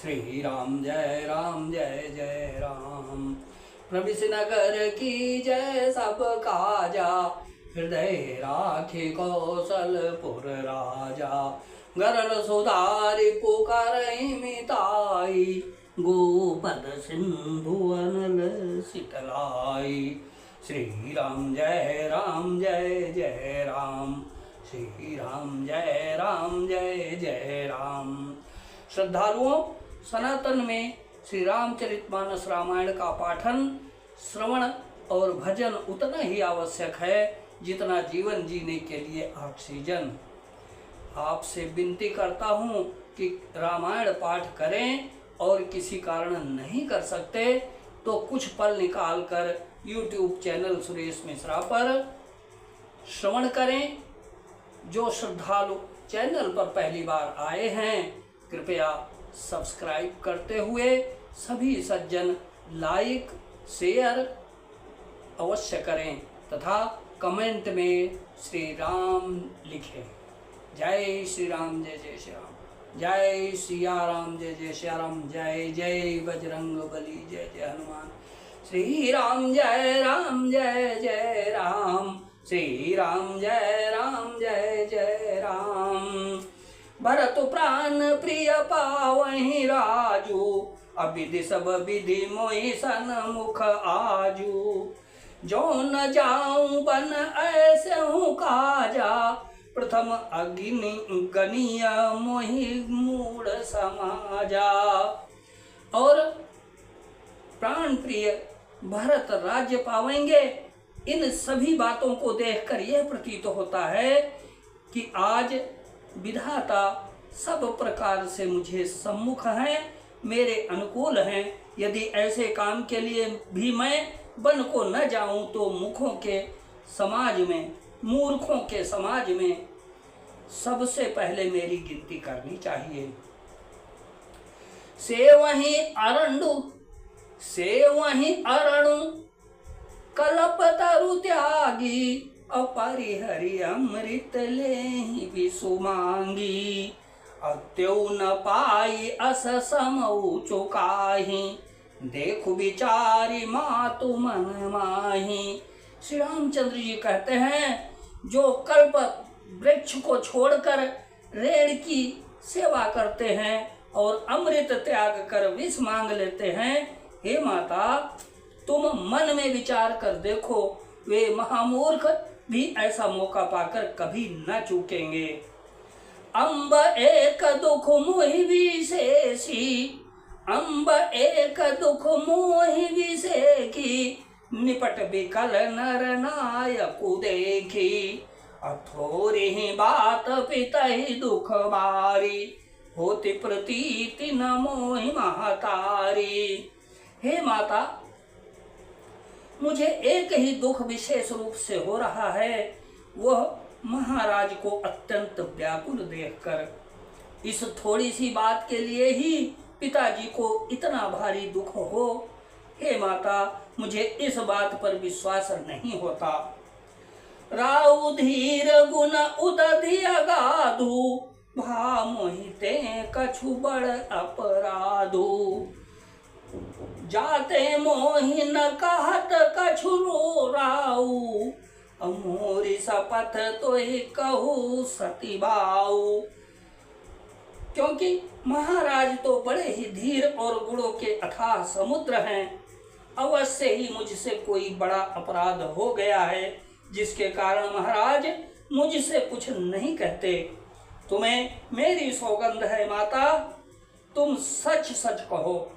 श्री राम जय जय राम। प्रविश नगर की जय सब काजा, हृदय राखी कौशलपुर राजा। गरल सुधारि पुकारहि मिताई, गोपद सिंधु अनल शीतलाई। श्री राम जय जय राम। श्री राम जय जय राम। श्रद्धालुओं, सनातन में श्री रामचरितमानस रामायण का पाठन, श्रवण और भजन उतना ही आवश्यक है जितना जीवन जीने के लिए ऑक्सीजन। आपसे विनती करता हूँ कि रामायण पाठ करें और किसी कारण नहीं कर सकते तो कुछ पल निकालकर YouTube चैनल सुरेश मिश्रा पर श्रवण करें। जो श्रद्धालु चैनल पर पहली बार आए हैं, कृपया सब्सक्राइब करते हुए सभी सज्जन लाइक शेयर अवश्य करें तथा कमेंट में श्री राम लिखें। जय श्री राम जय जय श्री राम। जय सिया राम जय जय सिया राम। जय जय बजरंग बली जय जय हनुमान। श्री राम जय जय राम। श्री राम जय जय राम। भरत प्राण प्रिय पावहि राजू, अविधि सब विधि मोहि सन्मुख आजू। जो न जाऊं बन ऐसे हूँ काजा, प्रथम अग्नि गनीय मोहि मूढ़ समाजा। और प्राण प्रिय भरत राज्य पावेंगे। इन सभी बातों को देखकर यह प्रतीत होता है कि आज विधाता सब प्रकार से मुझे सम्मुख हैं, मेरे अनुकूल हैं। यदि ऐसे काम के लिए भी मैं बन को न जाऊं तो मूर्खों के समाज में सबसे पहले मेरी गिनती करनी चाहिए। से वहीं अरणु कल्पतरु त्यागी, अपरिहरि अमृत लेहि विषु मांगी। अत्यु न पाई अस समऊ चुकाही, देखु विचारी मातु मन माही। श्री रामचंद्र जी कहते हैं, जो कल्प वृक्ष को छोड़कर रेड़ की सेवा करते हैं और अमृत त्याग कर विष मांग लेते हैं, हे माता तुम मन में विचार कर देखो, वे महामूर्ख भी ऐसा मौका पाकर कभी न चूकेंगे। अम्ब एक दुख मोहि विशेषी, अम्ब एक दुख मोहि विशेषी। निपट बिकल नर नायकु देखी, अथोरि बात पितहि दुख बारी। होति प्रतीति न मोहि महतारी। हे माता, मुझे एक ही दुख विशेष रूप से हो रहा है, वह महाराज को अत्यंत व्याकुल देखकर। इस थोड़ी सी बात के लिए ही पिताजी को इतना भारी दुख हो। हे माता, मुझे इस बात पर विश्वास नहीं होता। राउ धीर गुण उदधि अगाधु, भा मोहिते कछु बड़ अपराधु। जाते मोहि न कहत कछु रो राऊ, अमोरी शपथ तोहि कहू सती बाऊ। क्योंकि महाराज तो बड़े ही धीर और गुणों के अथाह समुद्र हैं, अवश्य ही मुझसे कोई बड़ा अपराध हो गया है, जिसके कारण महाराज मुझसे कुछ नहीं कहते। तुम्हें मेरी सौगंध है माता, तुम सच सच कहो।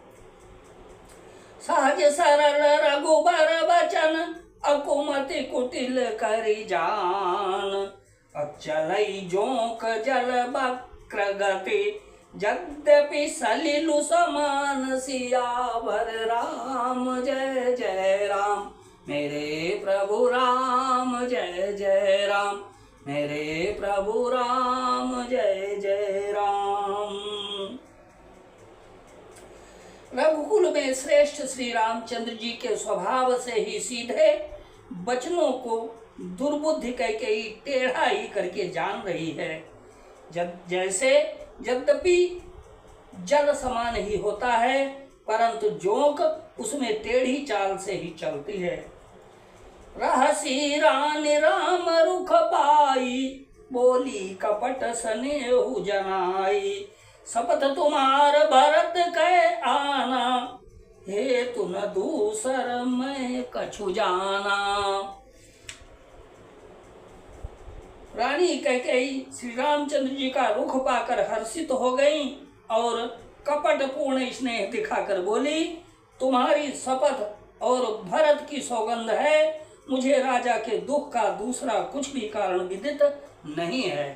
सहज सरल रघुबर बचन, अकुमति कुटिल करि जान। अचलई जोंक जल वक्र गति, यद्यपि सलिलु समान सियावर। राम जय जय राम। मेरे प्रभु राम जय जय राम। मेरे प्रभु राम जय जय राम। रघुकुल में श्रेष्ठ श्री रामचंद्र जी के स्वभाव से ही सीधे वचनों को दुर्बुद्धि कैकेयी टेढ़ा ही करके जान रही है। जैसे यद्यपि जल समान ही होता है, परंतु जोंक उसमें टेढ़ी चाल से ही चलती है। रहसी रानी राम रुख पाई, बोली कपट स्नेहु जनाई। शपथ तुम्हार भरत कै आना, हे तु न दूसर मैं कछु जाना। रानी कैकेयी श्री रामचंद्र जी का रुख पाकर हर्षित हो गई और कपट पूर्ण स्नेह दिखाकर बोली, तुम्हारी शपथ और भरत की सौगंध है, मुझे राजा के दुख का दूसरा कुछ भी कारण विदित नहीं है।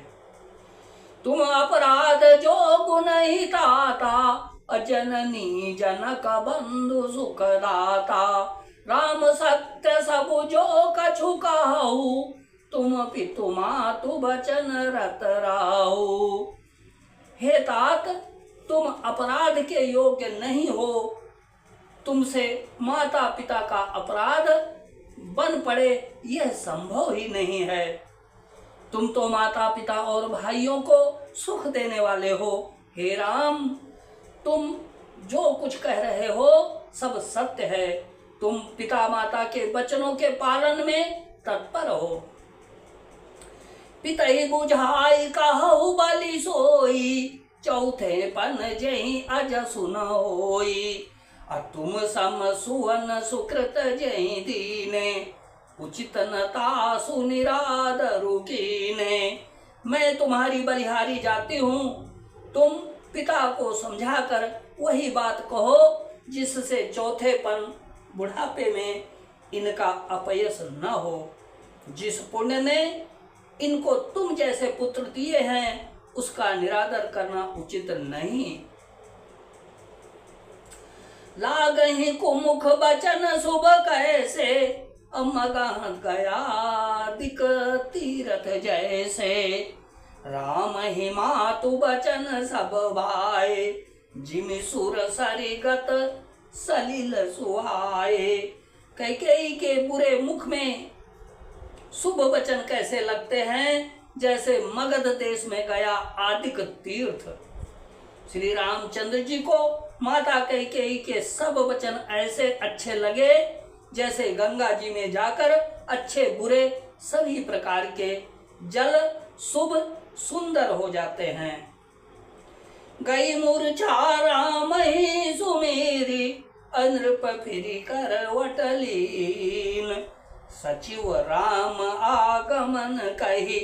तुम अपराध जो गुण ही ताता, अजननी जनक बंधु सुखदाता। राम सत्य सब जो कछु कहु, तुम पितु मातु बचन रत राहु। हे तात, तुम अपराध के योग्य नहीं हो, तुमसे माता पिता का अपराध बन पड़े यह संभव ही नहीं है। तुम तो माता पिता और भाइयों को सुख देने वाले हो। हे राम, तुम जो कुछ कह रहे हो सब सत्य है। तुम पिता माता के वचनों के पालन में तत्पर हो। पितई बुझाई कहु बलि सोई, चौथे पन जहि अज सुन होई। तुम सम सुवन सुकृत जहि दीने, उचित न तासु निरादरु कीने। मैं तुम्हारी बलिहारी जाती हूँ, तुम पिता को समझाकर वही बात कहो जिससे चौथेपन बुढ़ापे में इनका अपयश न हो। जिस पुण्य ने इनको तुम जैसे पुत्र दिए हैं उसका निरादर करना उचित नहीं। लागहि कुमुख बचन शुभ कैसे, मगह गया दिक तीरथ जैसे। राम ही मातु बचन सब भाए, जिम सुर सरिगत सलिल सुहाए। कैकेयी के बुरे मुख में शुभ वचन कैसे लगते हैं, जैसे मगध देश में गया आदिक तीर्थ। श्री रामचंद्र जी को माता कैकेयी के सब वचन ऐसे अच्छे लगे जैसे गंगा जी में जाकर अच्छे बुरे सभी प्रकार के जल शुभ सुंदर हो जाते हैं। गई मूर्छा राम ही सुमेरी, अनृप फिरी करवट लीन। सचिव राम आगमन कही,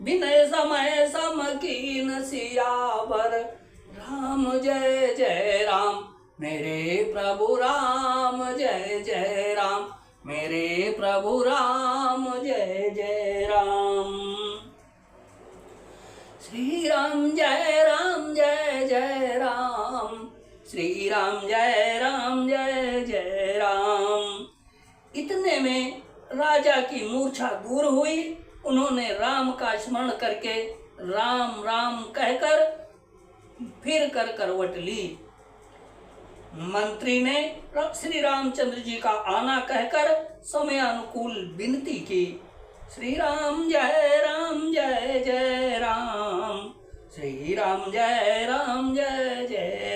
विनय समय सम कीन सियावर। राम जय जय राम, मेरे प्रभु राम जय जय राम, मेरे प्रभु राम जय जय राम। श्री राम जय राम जय जय राम, श्री राम जय राम जय जय राम। इतने में राजा की मूर्छा दूर हुई। उन्होंने राम का स्मरण करके राम राम कहकर फिर कर करवट ली। मंत्री ने श्री रामचंद्र जी का आना कहकर समय अनुकूल विनती की। श्री राम जय जय राम, श्री राम जय जय